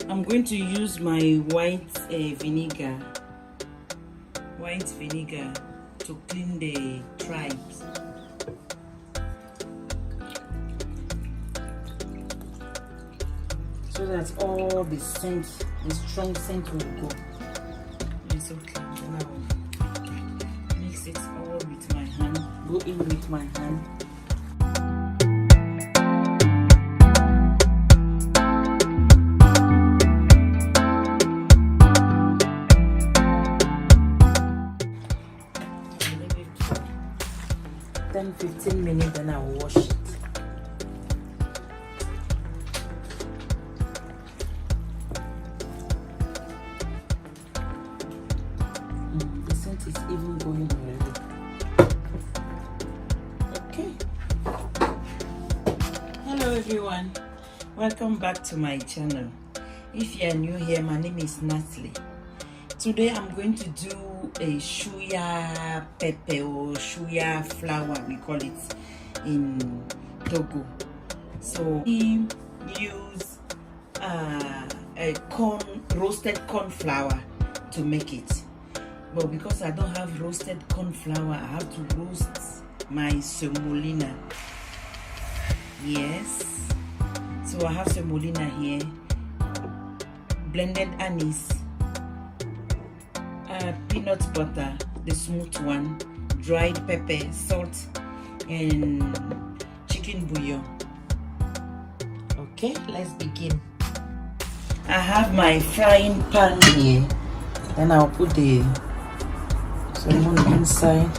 I'm going to use my white vinegar to clean the tribes. So that all the scent, the strong scent will go. It's okay. Then I will mix it all with my hand. Go in with my hand. Leave it 10-15 minutes, then I will wash it. Is even going already. Okay. Hello everyone, welcome back to my channel. If you are new here, my name is Natalie. Today I'm going to do a Suya pepper or Suya flour, we call it in Togo. So we use a roasted corn flour to make it. But because I don't have roasted corn flour, I have to roast my semolina. Yes. So I have semolina here, blended anise, peanut butter, the smooth one, dried pepper, salt, and chicken bouillon. Okay, let's begin. I have my frying pan here. Then I'll put the salmon inside.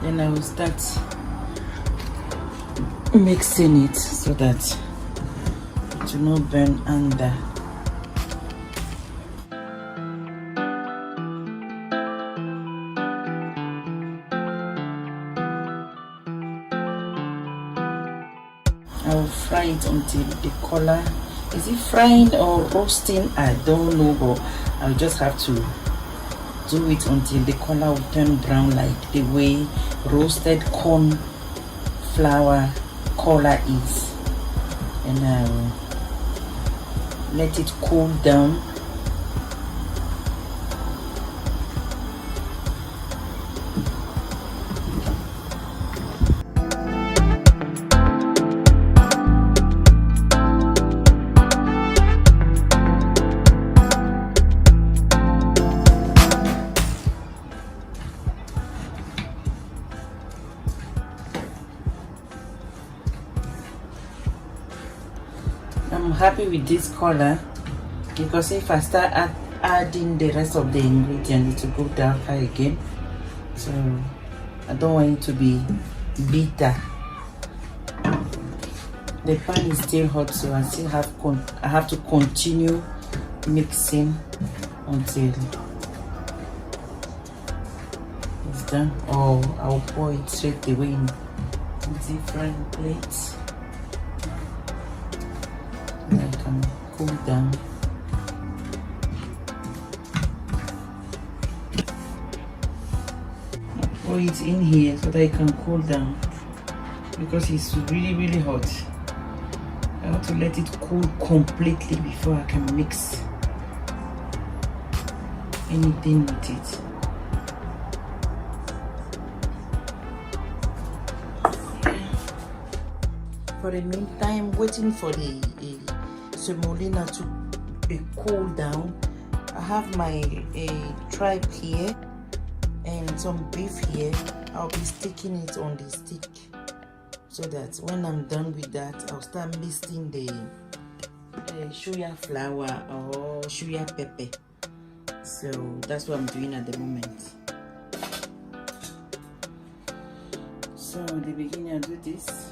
Then I will start mixing it so that it will not burn under. I will fry it until the color, is it frying or roasting? I don't know, but I'll just have to do it until the color will turn brown, like the way roasted corn flour color is. And I'll let it cool down. I'm happy with this color because if I start adding the rest of the ingredients, it will go darker again. So I don't want it to be bitter. The pan is still hot, so I still have to continue mixing until it's done. Or I'll pour it straight away in different plates. I can cool down. Pour it in here so that it can cool down because it's really hot. I have to let it cool completely before I can mix anything with it. For the meantime, waiting for the semolina to be cool down, I have my tripe here and some beef here. I'll be sticking it on the stick so that when I'm done with that, I'll start mixing the Suya flour or Suya pepper. So that's what I'm doing at the moment. So in the beginning, I'll do this.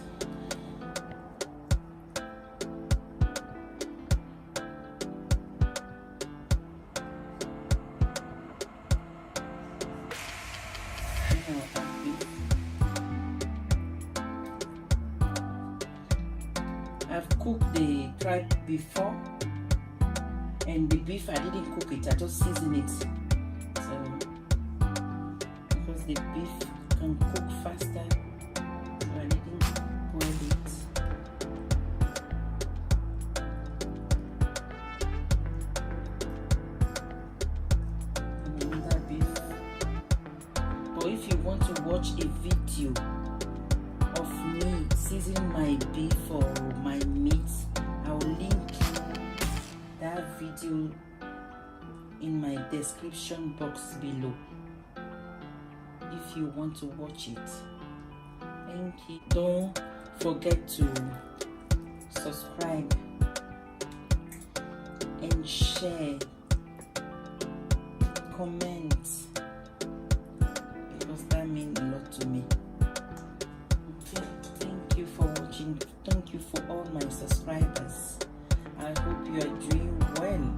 I've cooked the tripe before, and the beef I didn't cook it, I just seasoned it. So because the beef can cook faster, so I didn't boil it. my beef or my meat, I will link that video in my description box below if you want to watch it. Thank you. Don't forget to subscribe and share, comment, because that means a lot to me. Okay, thank you for watching. Thank you for all my subscribers. I hope you are doing well.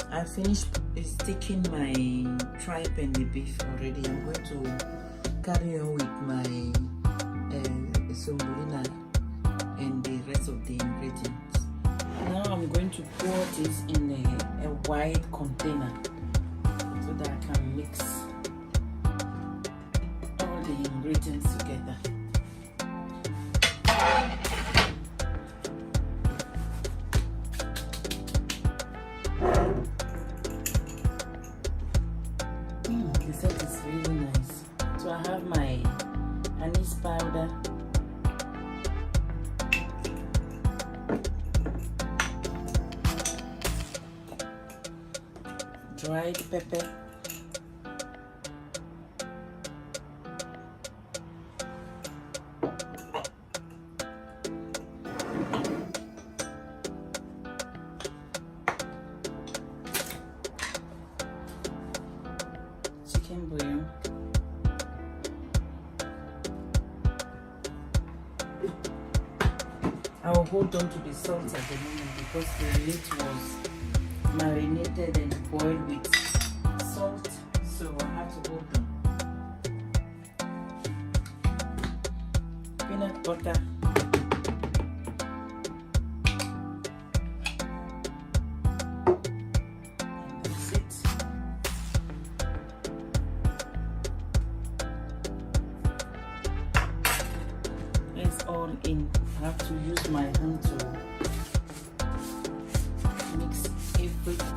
I finished sticking my tripe and the beef already. I'm going to carry on with my semolina and the rest of the ingredients. Now I'm going to pour this in a wide container so that I can mix all the ingredients together. The set is really nice. So I have my anise powder, dried pepper, chicken bouillon, I will hold on to the salt at the moment because the meat was marinated and boiled with salt, so I have to hold on. Peanut butter, and that's it. It's all in. I have to use my hand to mix everything.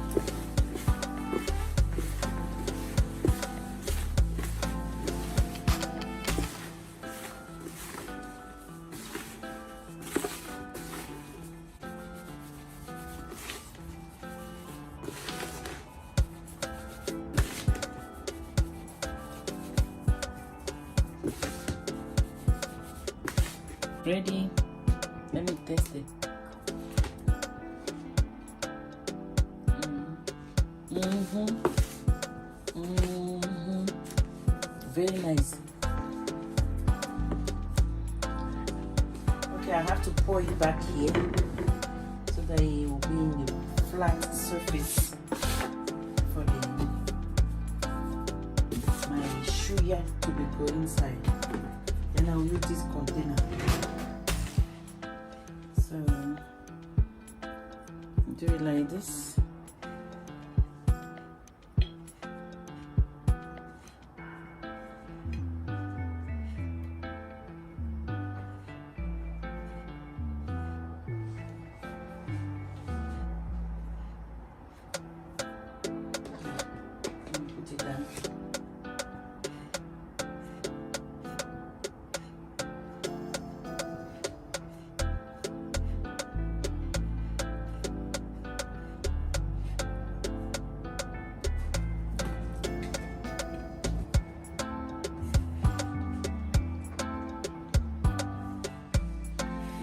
Ready? Let me test it. Very nice. Okay, I have to pour it back here so that it will be in the flat surface for my suya to be put inside. Then I'll use this container. So do it like this. Put it down.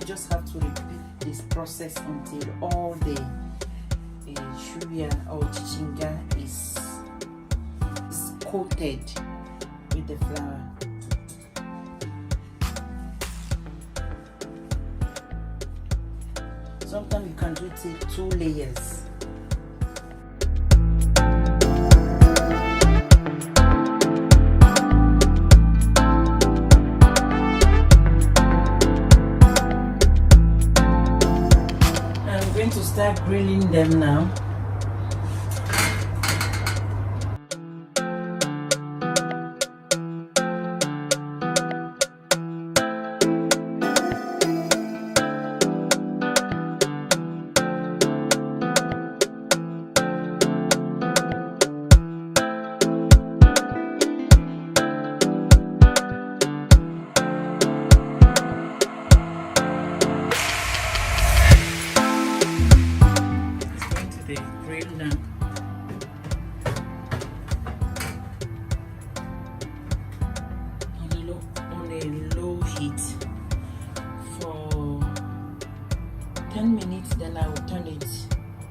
Just have to repeat this process until all the suya or chichinga is coated with the flour. Sometimes you can do it 2 layers. I'm going to start grilling them now. Grill now. On a low heat for 10 minutes, then I will turn it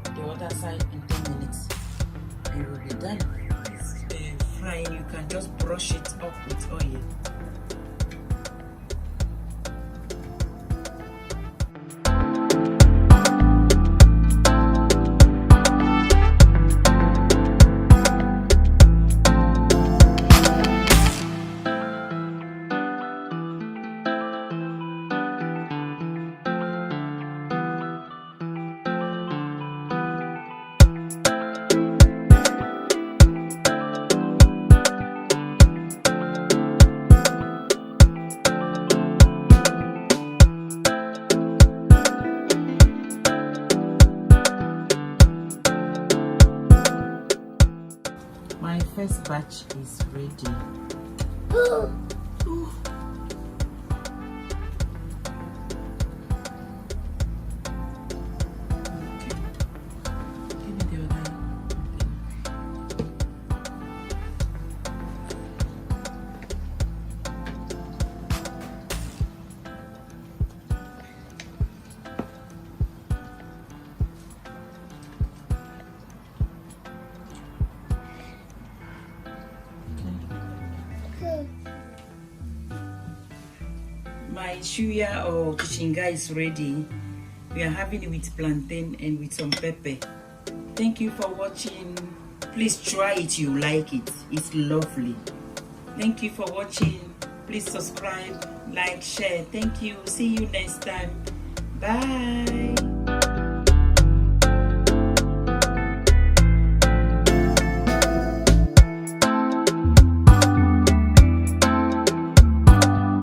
the other side in 10 minutes. It will be done. Frying, you can just brush it up with oil. My first batch is ready. Ooh. Okay. Give me the other. My suya or kishinga is ready. We are having it with plantain and with some pepper. Thank you for watching. Please try it, you like it. It's lovely. Thank you for watching. Please subscribe, like, share. Thank you. See you next time. Bye.